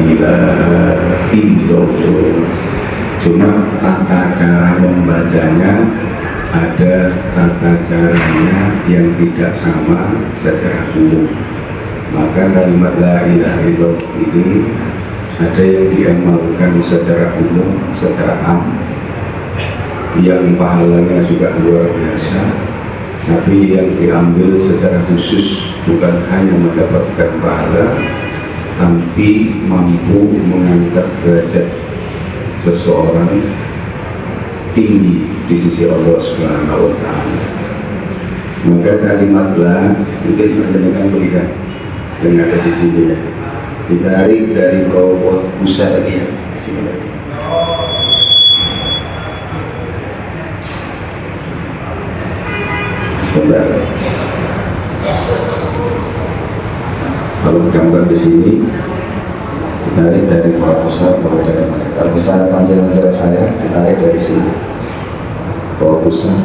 ilaha illallah. Cuma tata cara membacanya ada tata caranya yang tidak sama secara umum. Maka kalimat la ilaha illallah ini ada yang diamalkan secara umum, secara am, yang pahalanya juga luar biasa, tapi yang diambil secara khusus bukan hanya mendapatkan pahala, tapi mampu mengangkat derajat seseorang tinggi di sisi Allah Subhanahu wa Ta'ala. Maka kalimat la mungkin menjadikan berikan yang ada di sini ya, ditarik dari bawah pusat ini ya, sini. Sebentar. Kalau gambar di sini ditarik dari bawah pusat, bawah dari mana? Kalau misalnya panjang lihat saya, ditarik dari sini bawah pusat,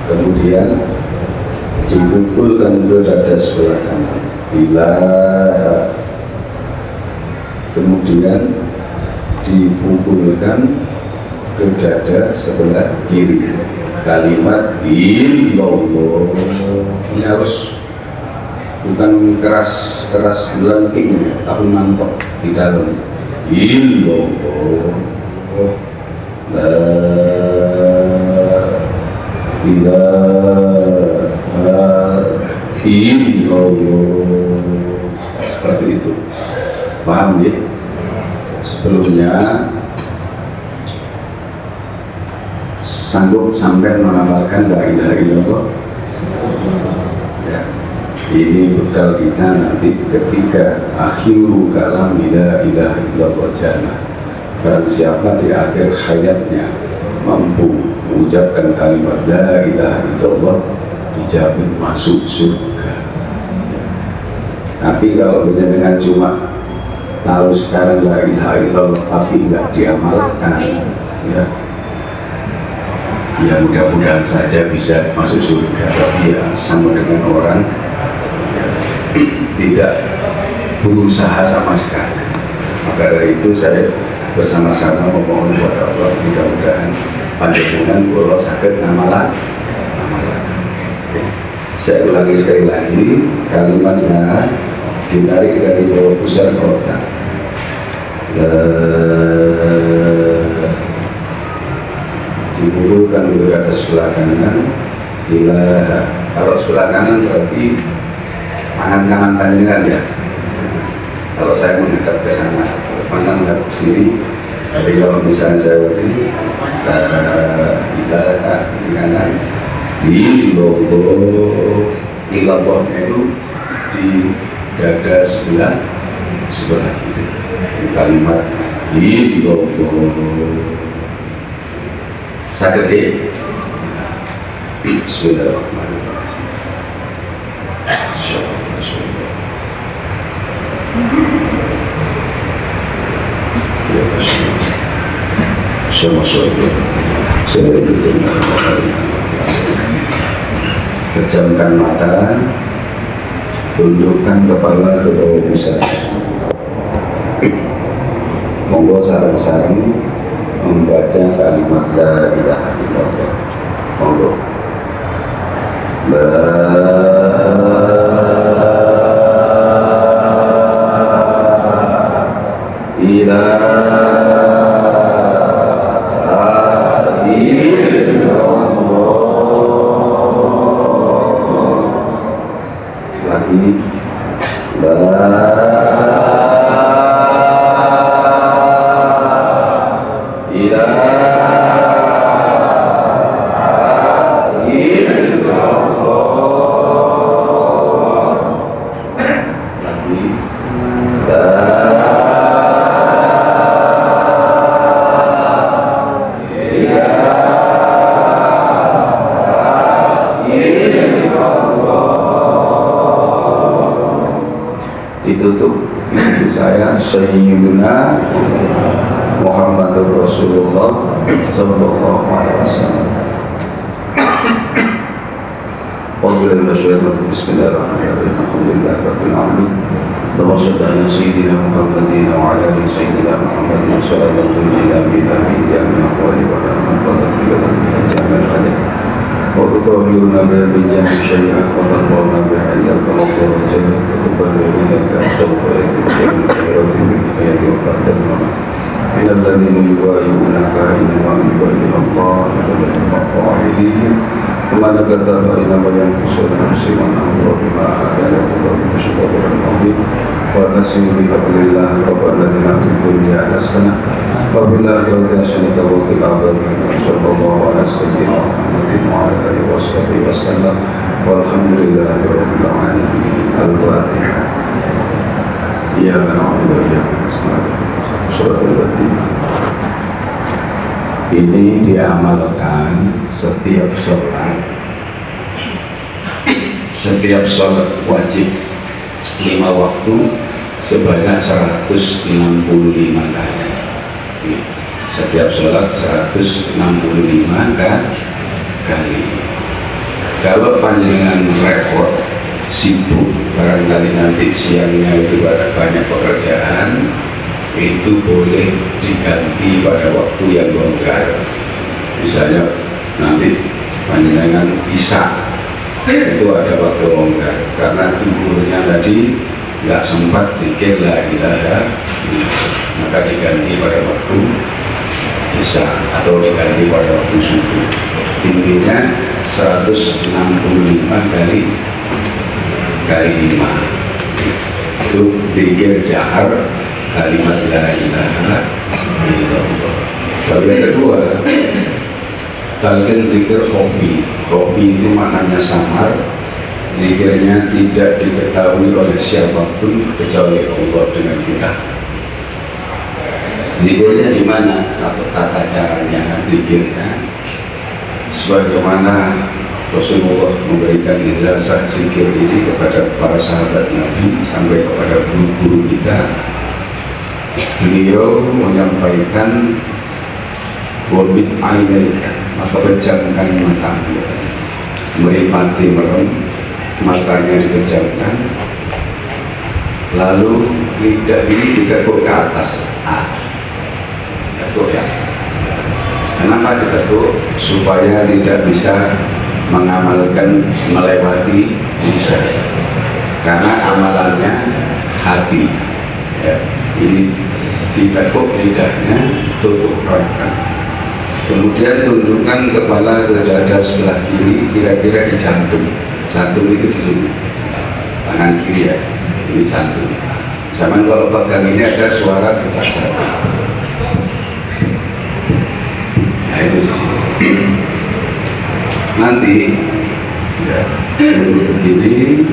kemudian dipukulkan ke dada sebelah kanan, bila kemudian dipukulkan ke dada sebelah kiri. Kalimat illallah ini harus bukan keras gelanting, tapi mantap di dalam. Illallah la ilaha illallah, seperti itu. Paham ya? Sebelumnya sanggup sampai mengamalkan la ilaha illallah ya. Ini bekal kita nanti ketika akhiru kalam la ilaha illallah jannah. Barang siapa di akhir hayatnya mampu mengucapkan kalimat la ilaha illallah, dijamin masuk surga. Tapi kalau dengan cuma tahu sekarang la ilaha illallah tapi nggak diamalkan ya, ya mudah-mudahan saja bisa masuk surga, tapi ya sama dengan orang ya, tidak berusaha sama sekali. Maka dari itu saya bersama-sama memohon kepada Allah, mudah-mudahan panjenengan kula saged ngamalan. Saya ulangi sekali lagi, kalimatnya ditarik dari bawah pusat kota, dibulukan ke atas sebelah kanan. Bila kalau sebelah kanan berarti tangan kanan panjenengan ya. Kalau saya menghadap ke sana, pandang ke sini. Tapi kalau misalnya saya begini, kita di kanan, di logo ilabahnya itu di dada sebelah kiri. Kalimat di logo sakit ya. Bismillahirrahmanirrahim. Pejamkan mata, tundukkan kepala ke bawah pusat. Monggo sarang-sarang membaca kalimat la ilaha illallah. Monggo. Ditutup pintu saya Sayyidina Muhammadur Rasulullah sallallahu alaihi wasallam. Bismillahirrahmanirrahim. Alhamdulillah. اللهم صل على سيدنا محمد وعلى ال سيدنا محمد صلاه تنجينا بها من جميع الاحوال والامراض وتغفر لنا جميع الخلق وتطهرنا بها من جميع الشيئات وترضانا بها عند القبر والجنه وتبلغنا بها الشوق من الخيرات من الخير وبعد الموت من الذين يبايعونك انما يبايعون الله يد القاعدين ثم نكث فإنما ينقص نفسي ونأمر بما أحدنا وقال مشكور العظيم وتسير بقبل الله ربنا اتنا في الدنيا حسنة وفي الآخرة حسنة وقنا عذاب النار صلى الله على سيدنا محمد وعلى آله وصحبه وسلم والحمد لله رب العالمين. الفاتحة. إياك نعبد وإياك نستعين صراط الذين ini diamalkan setiap sholat wajib 5 waktu sebanyak 165 kali. Setiap sholat 165 kali. Kalau panjenengan repot sibuk, barangkali nanti siangnya itu ada banyak pekerjaan, itu boleh diganti pada waktu yang longgar. Misalnya nanti panjenengan bisa itu ada waktu longgar karena tubuhnya tadi nggak sempat zikir la ilaha illallah, maka diganti pada waktu bisa atau diganti pada waktu subuh. Intinya 165 kali 5 itu zikir jahar kalimat la ilaha illallah. Lalu yang kedua, talqin zikir khofi. Khofi itu maknanya samar, zikirnya tidak diketahui oleh siapapun kecuali Allah dengan kita. Zikirnya di mana atau tata caranya zikirnya sebagaimana Rasulullah memberikan ijazah zikir ini kepada para sahabat Nabi sampai kepada guru-guru kita. Beliau menyampaikan wabit ainilka, maka pejamkan matamu, menikmati merem, matanya dipejamkan, lalu lidah ini ditekuk ke atas, tekuk ya. Kenapa ditekuk? Supaya tidak bisa mengamalkan melewati lisan, karena amalannya hati ya. Ini ditekuk lidahnya, tutup rongga, kemudian tundukkan kepala ke dada sebelah kiri, kira-kira di jantung. Jantung itu di sini, tangan kiri ya, ini jantung. Zaman kalau pegang ini ada suara detak jantung. Nah itu di sini. Nanti ya, begini,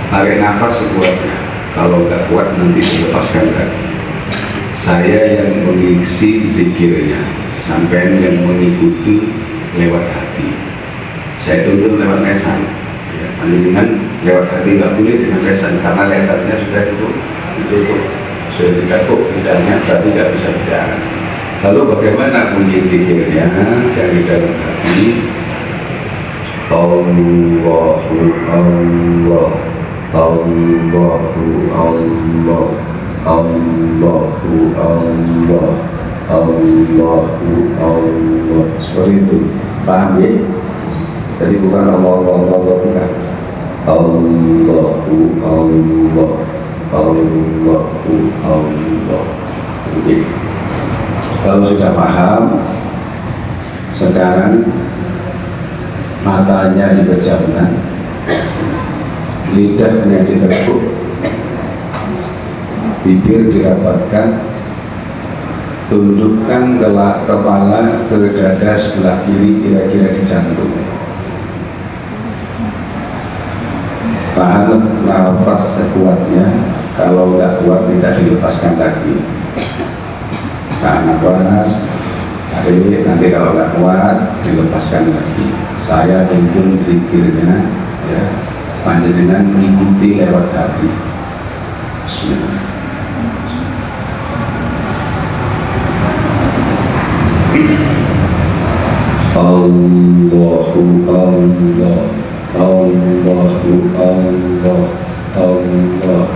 tarik nafas sekuatnya. Kalau nggak kuat nanti dilepaskan lagi. Saya yang mengisi zikirnya, sampai yang mengikuti lewat hati. Saya tuntun lewat lesan. Ya, dengan lewat hati nggak boleh dengan lesan, karena lesannya sudah ditutup, sudah dikatup lidahnya, tapi nggak bisa bicara. Lalu bagaimana bunyi zikirnya dari dalam hati? Allahu Allah. Allahu Allah, Allahu Allah, Allahu Allah. Seperti itu, paham ya? Jadi bukan Allah, bukan. Allahu Allah, Allahu Allah. Oke. Kalau sudah paham, sekarang matanya dipejamkan, lidahnya ditekuk, bibir dirapatkan, tundukkan kepala ke dada sebelah kiri, kira-kira di jantung. Tahan nafas sekuatnya, kalau nggak kuat tidak dilepaskan lagi. Tahan nafas, nanti kalau nggak kuat dilepaskan lagi. Saya tuntun zikirnya ya, panjenengan mengikuti lewat hati. Allahu Allah, Allahu Allah, Allahu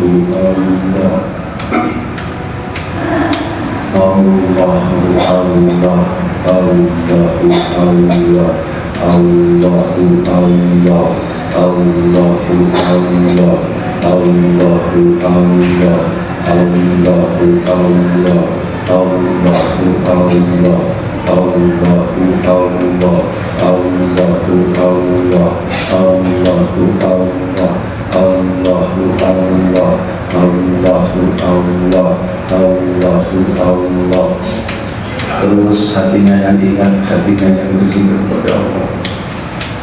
Terus hatinya yang ingat, hatinya yang berzikir kepada Allah.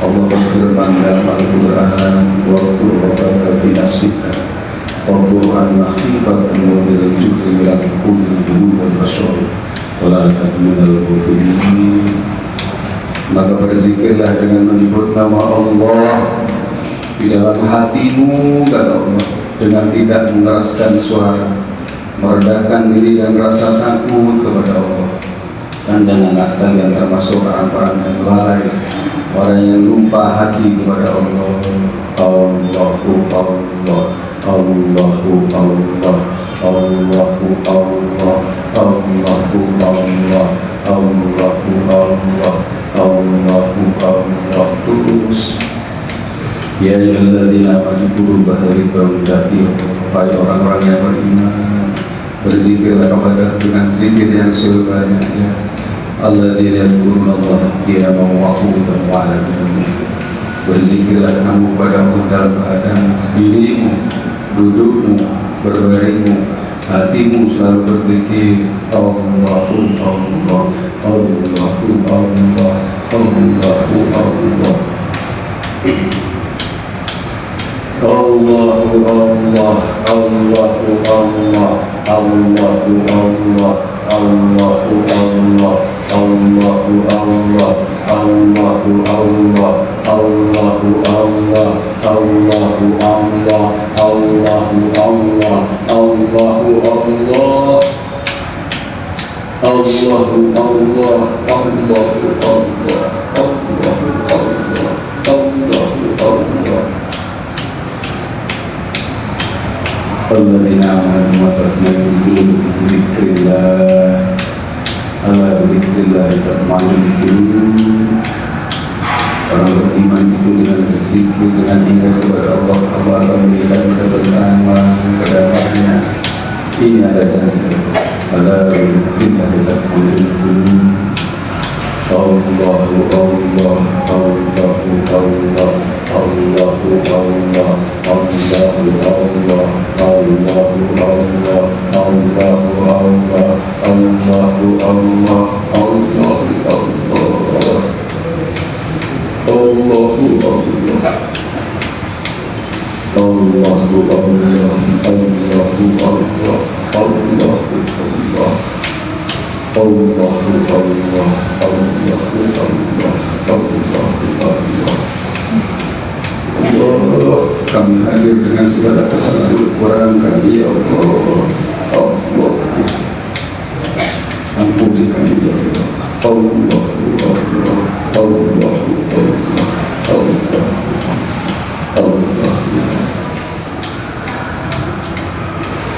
Allah berfirman dalam Al-Quran, "Waqul rabbaka fi nafsika wa qur'an khifatan wa bil jahri wa qul bil rasul wa la takun minal mubtadi'in." Maka berzikirlah dengan menyebut nama Allah di dalam hatimu, kata Allah, dengan tidak mengeraskan suara, meredakan diri dan rasa takut kepada Allah. Dan janganlah kalian termasuk orang-orang yang lalai, orang yang lupa hati kepada Allah. Allahu Allah, Allahu Allah, Allahu Allah, Allahu Allah, Allahu Allah, Allahu Allah. Terus ya ayyuhalladzina amanu dzikran katsiran, wahai orang-orang yang beriman, berzikirlah kepada dengan zikir yang sebanyak-banyaknya. Alladzina yadhkuruna Allaha qiyaman wa qu'udan wa 'ala junubihim. Berzikirlah kamu kepada Allah dalam keadaan dirimu, dudukmu, berbaringmu, hatimu selalu berzikir Allahu Allah, Allahu Allah, Allahu Allah. Allahu Allah, Allahu Allah, Allahu Allah, Allahu Allah, Allahu Allah, Allahu Allah, Allahu Allah, Allahu Allah, Allahu Allah, Allahu Allah, Allahu Allah, Allahu Allah, Allahu Allah, Allahu Allah. Alladzina amanu wa tatma'innu qulubuhum bi dzikrillah. Ala bi dzikrillah tatma'innul qulub. Orang beriman itu dengan berzikir, dengan ingat kepada Allah, Allah akan memberikan ketenangan, kedamaian. Ini ada janji. Ala bi dzikrillah tatma'innul qulub. Allahu Allah, Allahu Allah, Allahu Allah, Allahu Allah, Allahu Allah, Allahu Allah, Allahu Allah, Allahu Allah, Allahu Allah, Allahu Allah, Allahu Allah, Allahu Allah. Allahu Allah, Allahu Allah, Allahu Allah. Allah, kami hadir dengan segala kesalahan kekurangan kami, ya Allah. Allah, ampuni kami, ya Allah. Allah, Allah, Allah, Allah, Allah, Allah.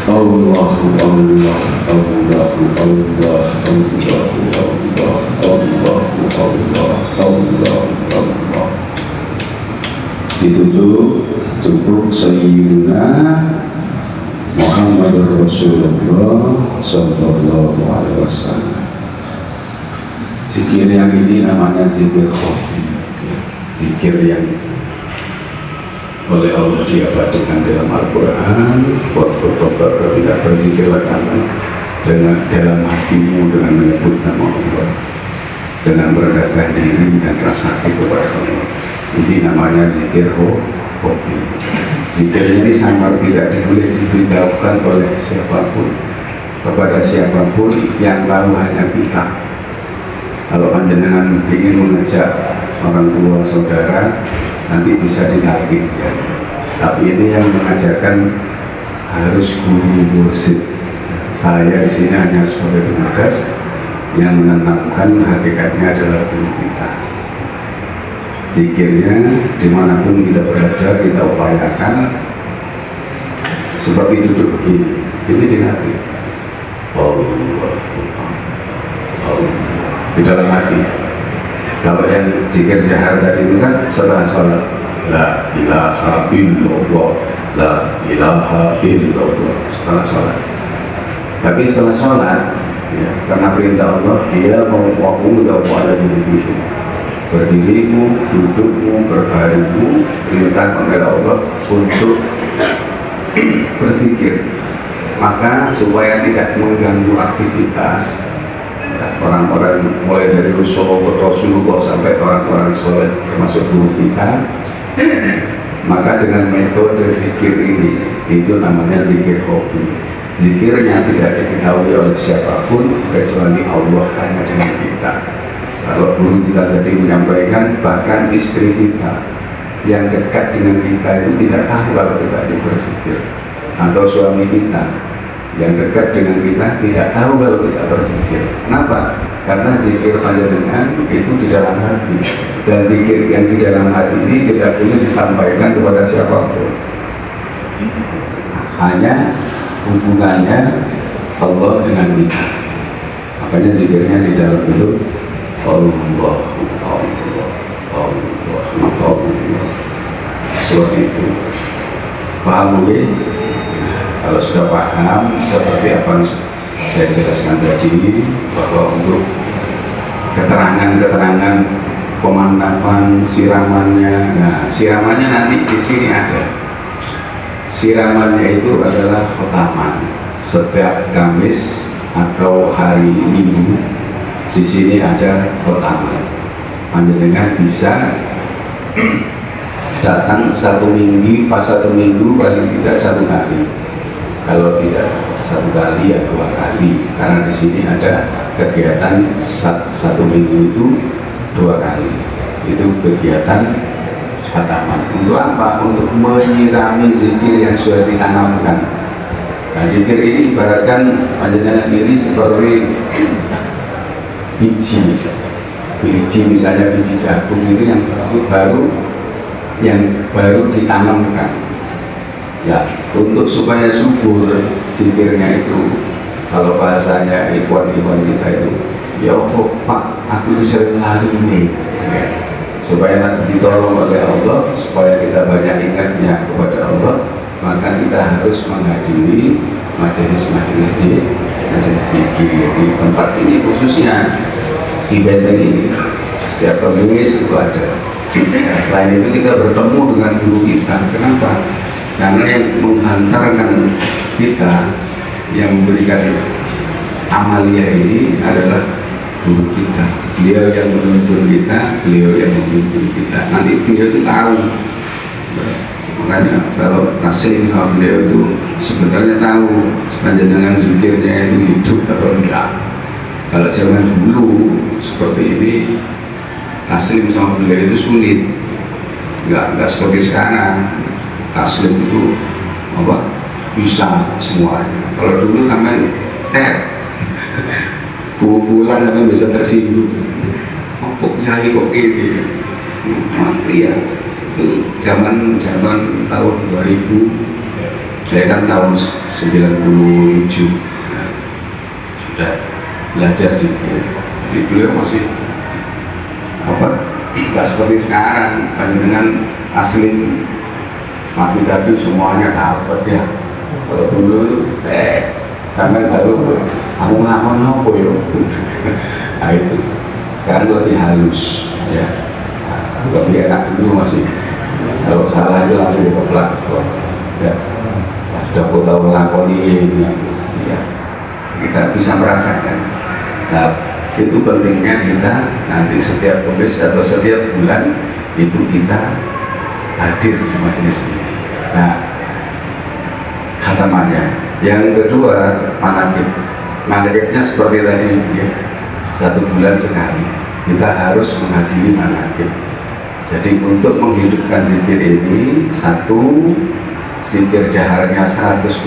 Allahu Allah, Allahu Allah, Allahu Allah, Allah. Ditutup cukup Sayyidina Muhammad Rasulullah Sallallahu Alaihi Wasallam. Zikir yang ini namanya zikir khofi, zikir yang oleh Allah diabadikan dalam Al-Quran. Waktu tidak berzikirlah kamu dengan dalam hatimu dengan menyebut nama Allah, dengan merendahkan diri dan rasa takut kepada Allah. Ini namanya zikir khofi. Zikir ini sangat tidak boleh diberitahukan oleh siapapun kepada siapapun yang lalu hanya kita. Kalau panjenengan ingin mengajak orang tua saudara, nanti bisa ditargetkan. Tapi ini yang mengajarkan harus guru mursyid. Saya di sini hanya sebagai petugas yang menenangkan, hakikatnya adalah guru kita. Zikirnya dimanapun kita berada, kita upayakan seperti duduk begini, ini di hati. Allah, Allah, di dalam hati. Kalau yang zikir jahar tadi itu kan setelah sholat, la ilaha illallah, la ilaha illallah, setelah sholat. Tapi setelah sholat, ya, karena perintah Allah, dia mau waktu udah ada di diri. Berdirimu, dudukmu, berbaringmu, perintah oleh Allah untuk berzikir. Maka supaya tidak mengganggu aktivitas orang-orang, mulai dari Rasulullah sampai orang-orang soleh termasuk guru kita, maka dengan metode zikir ini, itu namanya zikir hobi. Zikirnya tidak diketahui oleh siapapun kecuali Allah, hanya dengan kita. Kalau guru kita tadi menyampaikan, bahkan istri kita yang dekat dengan kita itu tidak tahu kalau kita ini berzikir, atau suami kita yang dekat dengan kita tidak tahu kalau kita berzikir. Kenapa? Karena zikir panjenengan itu di dalam hati, dan zikir yang di dalam hati ini tidak boleh disampaikan kepada siapapun, hanya hubungannya Allah dengan kita. Makanya zikirnya di dalam itu Allah, Allah, Allah, Allah. Seperti itu. Paham mungkin? Kalau sudah paham seperti apa yang saya jelaskan tadi, bahwa untuk keterangan-keterangan pemantapan siramannya, nah siramannya nanti di sini ada. Siramannya itu adalah khotaman. Setiap Kamis atau hari Minggu di sini ada khotaman. Panjenengan bisa datang satu minggu, pas satu minggu paling tidak satu kali. Kalau tidak satu kali ya dua kali, karena di sini ada kegiatan satu minggu itu dua kali. Itu kegiatan khataman. Untuk apa? Untuk menyirami zikir yang sudah ditanamkan. Nah, zikir ini ibaratkan panjenengan ini seperti biji misalnya biji jagung itu yang baru ditanamkan. Ya, untuk supaya subur zikirnya itu, kalau bahasanya ikhwan-ikhwan kita itu, ya oh, Pak, aku sering lari ini, ya, supaya nanti ditolong oleh Allah, supaya kita banyak ingatnya kepada Allah, maka kita harus menghadiri majelis-majelis zikir di tempat ini, khususnya di Benteng ini. Setiap Kamis itu ada. Selain itu kita bertemu dengan guru kita. Kenapa? Karena yang menghantarkan kita, yang memberikan amalia ini adalah guru kita. Beliau yang menuntun kita, beliau yang memimpin kita. Nanti beliau itu tahu. Makanya kalau taslim sama beliau itu sebenarnya tahu panjenengan zikirnya itu hidup atau enggak. Kalau zaman dulu seperti ini, taslim sama beliau itu sulit. Enggak seperti sekarang. Taslim itu apa, bisa semuanya. Kalau dulu sampai bulan sampai bisa tersinggung, kok nyai kok gini, mati ya. Itu zaman tahun 2000, saya kan tahun 97 sudah belajar zikir. Jadi beliau masih apa, nggak seperti sekarang dengan asli mati tadi semuanya dapat ya. Kalau dulu sampai baru aku ngapon apa ya. Nah itu kan lebih halus ya, lebih enak. Dulu masih kalau salah itu langsung dikeplak ya, sudah aku tahu melakoni ya, kita bisa merasakan. Nah itu pentingnya kita nanti setiap Kamis atau setiap bulan itu kita hadir di majelis ini. Nah, khatamannya. Yang kedua, manakibnya seperti tadi ya, 1 bulan sekali kita harus menghadiri manakib. Jadi untuk menghidupkan zikir ini, satu, zikir jaharnya 165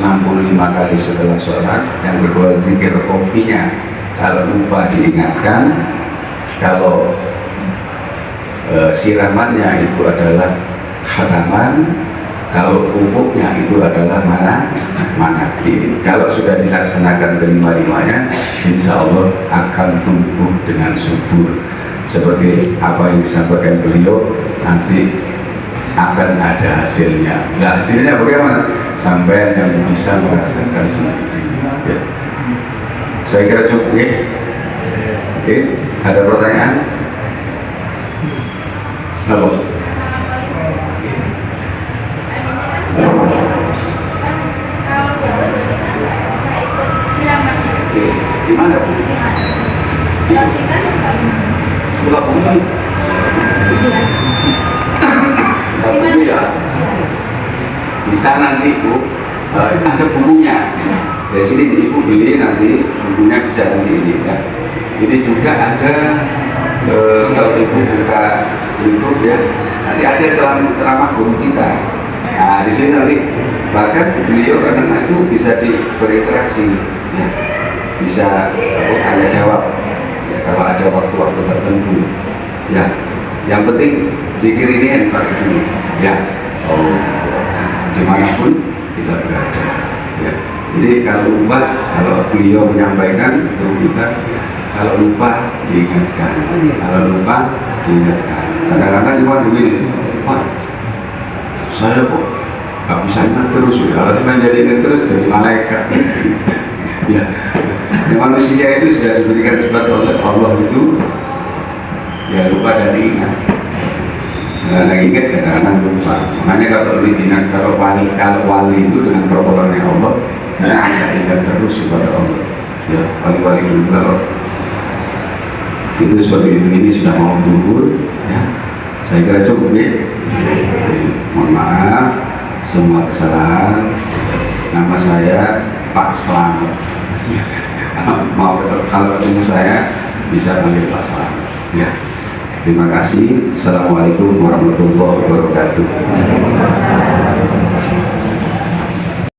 kali setelah sholat. Yang kedua, zikir kopinya kalau lupa diingatkan. Kalau siramannya itu adalah khataman, Kalau pupuknya itu adalah manakib. Kalau sudah dilaksanakan kelima-limanya, insya Allah akan tumbuh dengan subur. Seperti apa yang disampaikan beliau, nanti akan ada hasilnya. Nah, hasilnya bagaimana? Sampai yang bisa merasakan sendiri. Ya. Saya kira cukup ya. Oke, ada pertanyaan? Halo. Gimana? Buka bumi. Ya. Bisa nanti Bu, ada bukunya. Dari sini Ibu beli nanti bukunya bisa nanti ini ya. Ini juga ada kalau Ibu buka YouTube ya, nanti ada ceramah guru kita. Nah di sini nanti bahkan beliau karena itu bisa berinteraksi, ya. Bisa tanya jawab ya, kalau ada waktu-waktu tertentu. Ya, yang penting zikir ini yang dipakai dulu. Ya, dimanapun kita berada. Ya. Jadi kalau lupa, kalau beliau menyampaikan untuk kita, kalau lupa diingatkan, kalau lupa diingatkan. Kadang-kadang cuma begini, Pak, saya kok nggak bisa ingat terus ya. Kalau kita jadi ingat terus jadi malaikat. Ya, manusia itu sudah diberikan sifat oleh Allah itu, ya lupa dan ingat. Nah, ingat kadang-kadang lupa. Makanya kalau diingat, kalau wali itu dengan pertolongan Allah, bisa ingat terus kepada Allah. Ya, wali-wali dulu kalau itu seperti ini sudah mau zuhur, ya. Saya kira cukup ya. Mohon maaf semua kesalahan. Nama saya Pak Slamet. Mau kalau ketemu saya bisa panggil Pak Slamet. Ya. Terima kasih. Assalamualaikum warahmatullahi wabarakatuh.